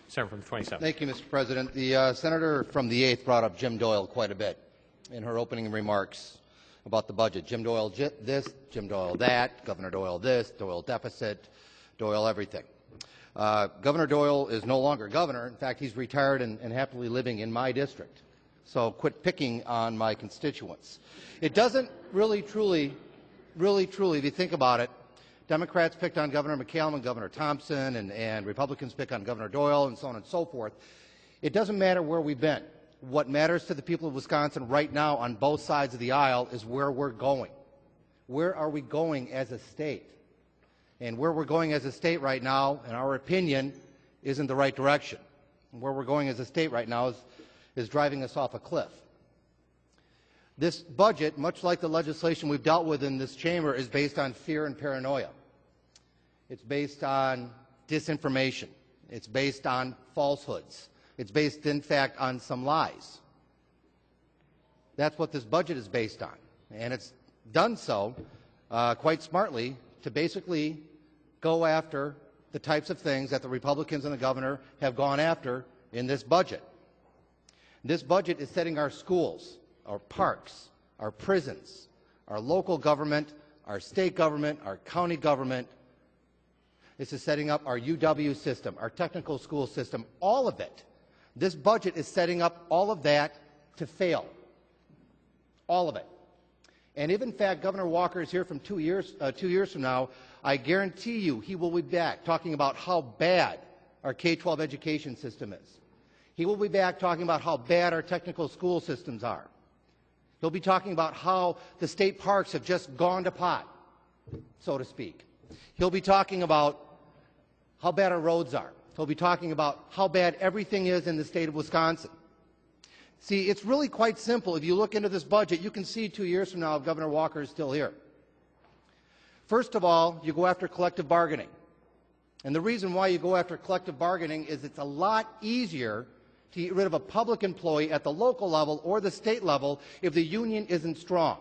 Senator from the 27th. Thank you, Mr. President. The senator from the 8th brought up Jim Doyle quite a bit in her opening remarks about the budget. Jim Doyle this, Jim Doyle that, Governor Doyle this, Doyle deficit, Doyle everything. Governor Doyle is no longer governor. In fact, he's retired and happily living in my district. So quit picking on my constituents. It doesn't really, truly, if you think about it, Democrats picked on Governor McCallum and Governor Thompson, and Republicans pick on Governor Doyle, and so on and so forth. It doesn't matter where we've been. What matters to the people of Wisconsin right now on both sides of the aisle is where we're going. Where are we going as a state? And where we're going as a state right now, in our opinion, isn't the right direction. And where we're going as a state right now is driving us off a cliff. This budget, much like the legislation we've dealt with in this chamber, is based on fear and paranoia. It's based on disinformation. It's based on falsehoods. It's based, in fact, on some lies. That's what this budget is based on. And it's done so quite smartly to basically go after the types of things that the Republicans and the governor have gone after in this budget. This budget is setting our schools, our parks, our prisons, our local government, our state government, our county government. This is setting up our UW system, our technical school system, all of it. This budget is setting up all of that to fail. All of it. And if, in fact, Governor Walker is here from 2 years from now, I guarantee you he will be back talking about how bad our K-12 education system is. He will be back talking about how bad our technical school systems are. He'll be talking about how the state parks have just gone to pot, so to speak. He'll be talking about how bad our roads are. He'll be talking about how bad everything is in the state of Wisconsin. See, it's really quite simple. If you look into this budget, you can see 2 years from now if Governor Walker is still here. First of all, you go after collective bargaining. And the reason why you go after collective bargaining is it's a lot easier to get rid of a public employee at the local level or the state level if the union isn't strong.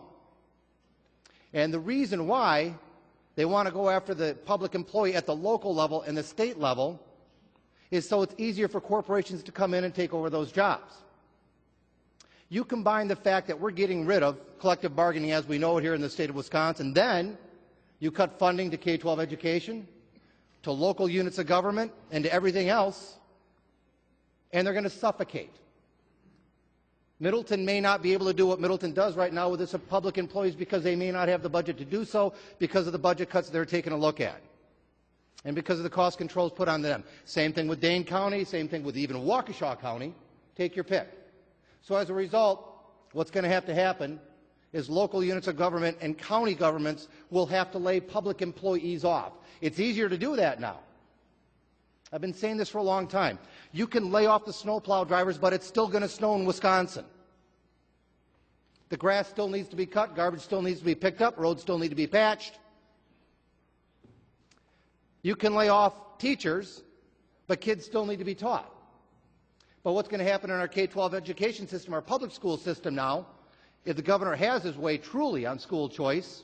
And the reason why they want to go after the public employee at the local level and the state level is so it's easier for corporations to come in and take over those jobs. You combine the fact that we're getting rid of collective bargaining as we know it here in the state of Wisconsin, then you cut funding to K-12 education, to local units of government, and to everything else, and they're going to suffocate. Middleton may not be able to do what Middleton does right now with its public employees because they may not have the budget to do so because of the budget cuts they're taking a look at and because of the cost controls put on them. Same thing with Dane County, same thing with even Waukesha County. Take your pick. So as a result, what's going to happen is local units of government and county governments will have to lay public employees off. It's easier to do that now. I've been saying this for a long time. You can lay off the snowplow drivers, but it's still going to snow in Wisconsin. The grass still needs to be cut, garbage still needs to be picked up, roads still need to be patched. You can lay off teachers, but kids still need to be taught. But what's going to happen in our K-12 education system, our public school system now, if the governor has his way truly on school choice,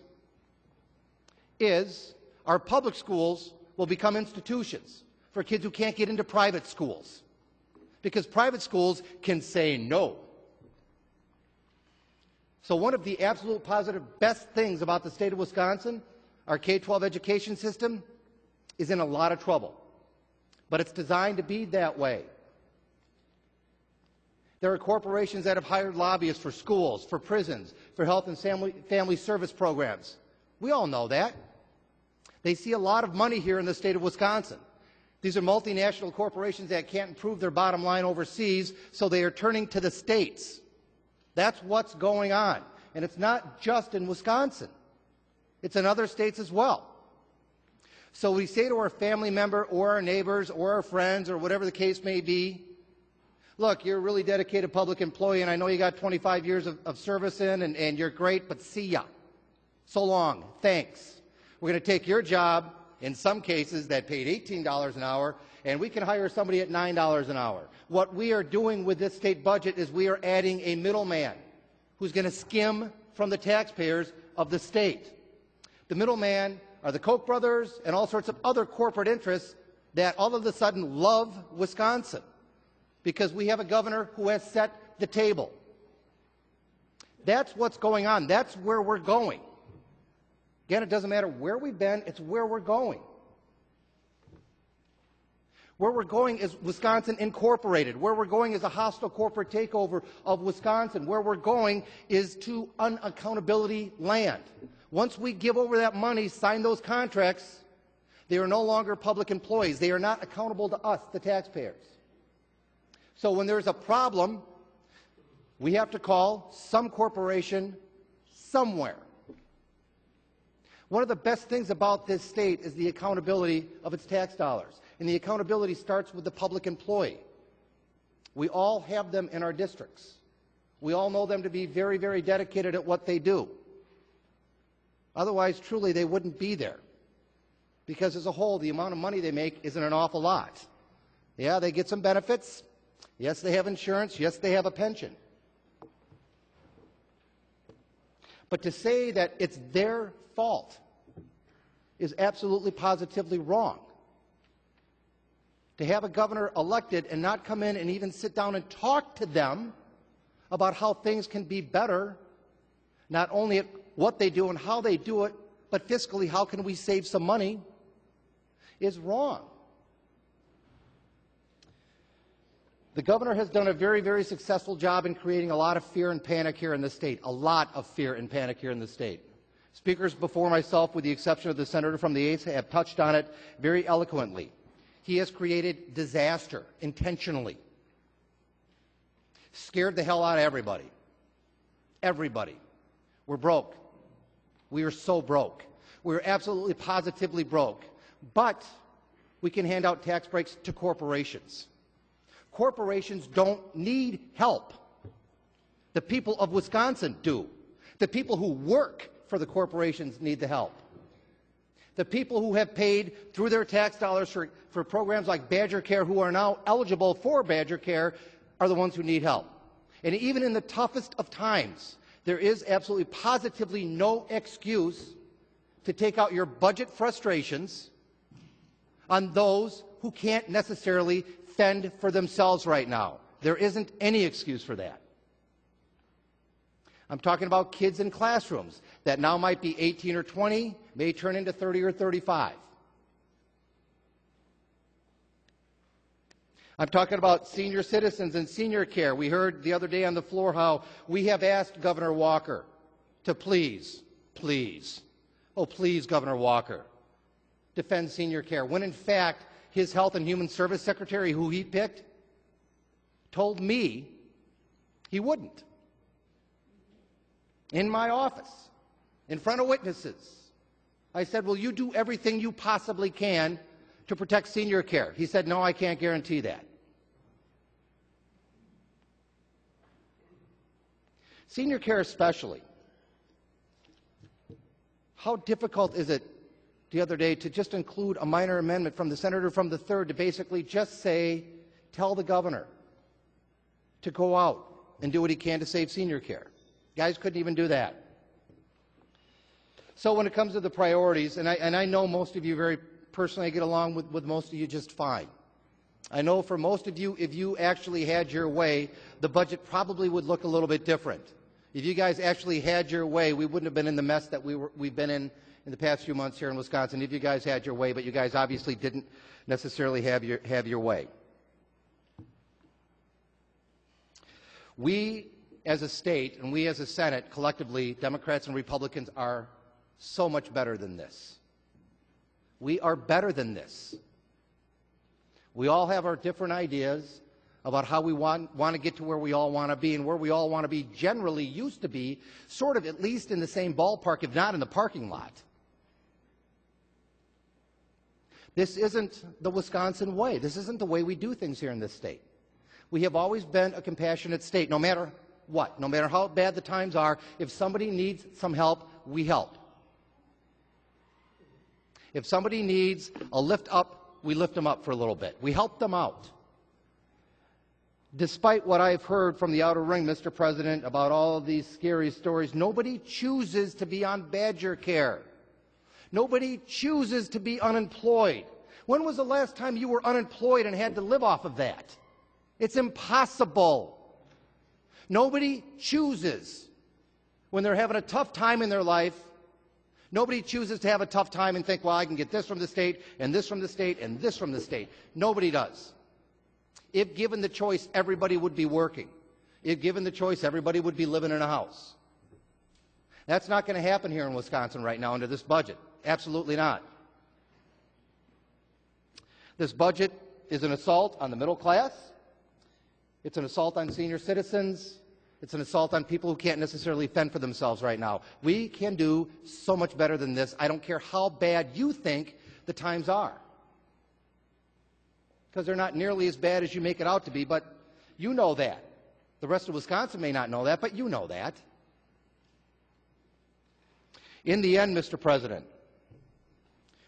is our public schools will become institutions for kids who can't get into private schools, because private schools can say no. So one of the absolute positive best things about the state of Wisconsin, our K-12 education system, is in a lot of trouble. But it's designed to be that way. There are corporations that have hired lobbyists for schools, for prisons, for health and family service programs. We all know that. They see a lot of money here in the state of Wisconsin. These are multinational corporations that can't improve their bottom line overseas, so they are turning to the states. That's what's going on. And it's not just in Wisconsin. It's in other states as well. So we say to our family member or our neighbors or our friends or whatever the case may be, look, you're a really dedicated public employee, and I know you got 25 years of service in, and you're great, but see ya. So long. Thanks. We're going to take your job, in some cases that paid $18 an hour, and we can hire somebody at $9 an hour. What we are doing with this state budget is we are adding a middleman who's going to skim from the taxpayers of the state. The middleman are the Koch brothers and all sorts of other corporate interests that all of a sudden love Wisconsin because we have a governor who has set the table. That's what's going on. That's where we're going. Again, it doesn't matter where we've been, it's where we're going. Where we're going is Wisconsin Incorporated. Where we're going is a hostile corporate takeover of Wisconsin. Where we're going is to unaccountability land. Once we give over that money, sign those contracts, they are no longer public employees. They are not accountable to us, the taxpayers. So when there's a problem, we have to call some corporation somewhere. One of the best things about this state is the accountability of its tax dollars. And the accountability starts with the public employee. We all have them in our districts. We all know them to be very, very dedicated at what they do. Otherwise, truly, they wouldn't be there. Because as a whole, the amount of money they make isn't an awful lot. Yeah, they get some benefits. Yes, they have insurance. Yes, they have a pension. But to say that it's their fault is absolutely positively wrong. To have a governor elected and not come in and even sit down and talk to them about how things can be better, not only at what they do and how they do it, but fiscally, how can we save some money, is wrong. The governor has done a very, very successful job in creating a lot of fear and panic here in the state, a lot of fear and panic here in the state. Speakers before myself, with the exception of the senator from the 8th, have touched on it very eloquently. He has created disaster intentionally. Scared the hell out of everybody. Everybody. We're broke. We are so broke. We're absolutely positively broke. But we can hand out tax breaks to corporations. Corporations don't need help. The people of Wisconsin do. The people who work for the corporations need the help. The people who have paid through their tax dollars for programs like Badger Care, who are now eligible for Badger Care, are the ones who need help. And even in the toughest of times, there is absolutely positively no excuse to take out your budget frustrations on those who can't necessarily fend for themselves right now. There isn't any excuse for that. I'm talking about kids in classrooms that now might be 18 or 20, may turn into 30 or 35. I'm talking about senior citizens and senior care. We heard the other day on the floor how we have asked Governor Walker to please, oh please, Governor Walker, defend senior care, when in fact his Health and Human Service Secretary, who he picked, told me he wouldn't. In my office, in front of witnesses, I said, will you do everything you possibly can to protect senior care? He said, no, I can't guarantee that. Senior care especially. How difficult is it the other day to just include a minor amendment from the senator from the 3rd to basically just say, tell the governor to go out and do what he can to save senior care. Guys couldn't even do that. So when it comes to the priorities, and I know most of you very personally, I get along with most of you just fine. I know for most of you, if you actually had your way, the budget probably would look a little bit different. If you guys actually had your way, we wouldn't have been in the mess that we've been in the past few months here in Wisconsin, if you guys had your way, but you guys obviously didn't necessarily have your way. We as a state and we as a Senate, collectively, Democrats and Republicans, are so much better than this. We are better than this. We all have our different ideas about how we want to get to where we all want to be, and where we all want to be generally used to be sort of at least in the same ballpark, if not in the parking lot. This isn't the Wisconsin way. This isn't the way we do things here in this state. We have always been a compassionate state, no matter what, no matter how bad the times are. If somebody needs some help, we help. If somebody needs a lift up, we lift them up for a little bit. We help them out. Despite what I've heard from the outer ring, Mr. President, about all of these scary stories, nobody chooses to be on Badger Care. Nobody chooses to be unemployed. When was the last time you were unemployed and had to live off of that? It's impossible. Nobody chooses when they're having a tough time in their life. Nobody chooses to have a tough time and think, well, I can get this from the state, and this from the state, and this from the state. Nobody does. If given the choice, everybody would be working. If given the choice, everybody would be living in a house. That's not going to happen here in Wisconsin right now under this budget. Absolutely not. This budget is an assault on the middle class. It's an assault on senior citizens. It's an assault on people who can't necessarily fend for themselves right now. We can do so much better than this. I don't care how bad you think the times are. Because they're not nearly as bad as you make it out to be, but you know that. The rest of Wisconsin may not know that, but you know that. In the end, Mr. President,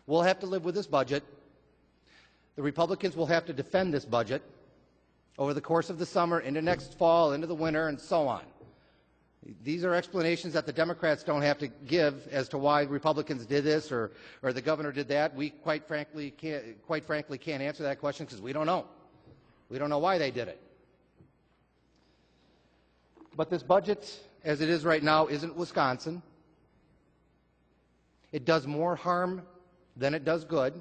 we'll have to live with this budget. The Republicans will have to defend this budget over the course of the summer, into next fall, into the winter, and so on. These are explanations that the Democrats don't have to give as to why Republicans did this or the governor did that. We quite frankly can't answer that question because we don't know. We don't know why they did it. But this budget, as it is right now, isn't Wisconsin. It does more harm than it does good.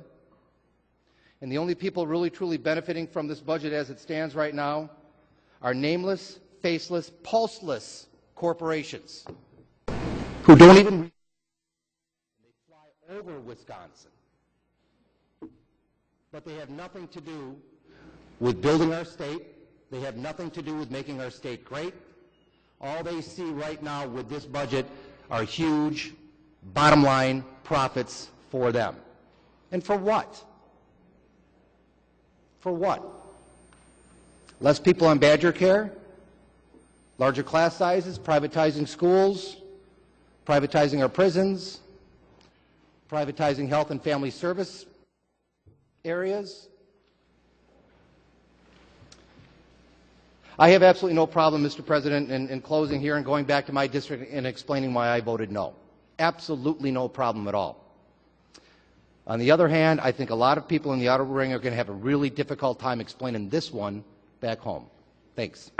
And the only people really truly benefiting from this budget as it stands right now are nameless, faceless, pulseless corporations who don't even they fly over Wisconsin. But they have nothing to do with building our state. They have nothing to do with making our state great. All they see right now with this budget are huge bottom line profits for them. And for what? For what? Less people on Badger Care? Larger class sizes? Privatizing schools? Privatizing our prisons? Privatizing health and family service areas? I have absolutely no problem, Mr. President, in closing here and going back to my district and explaining why I voted no. Absolutely no problem at all. On the other hand, I think a lot of people in the outer ring are going to have a really difficult time explaining this one back home. Thanks.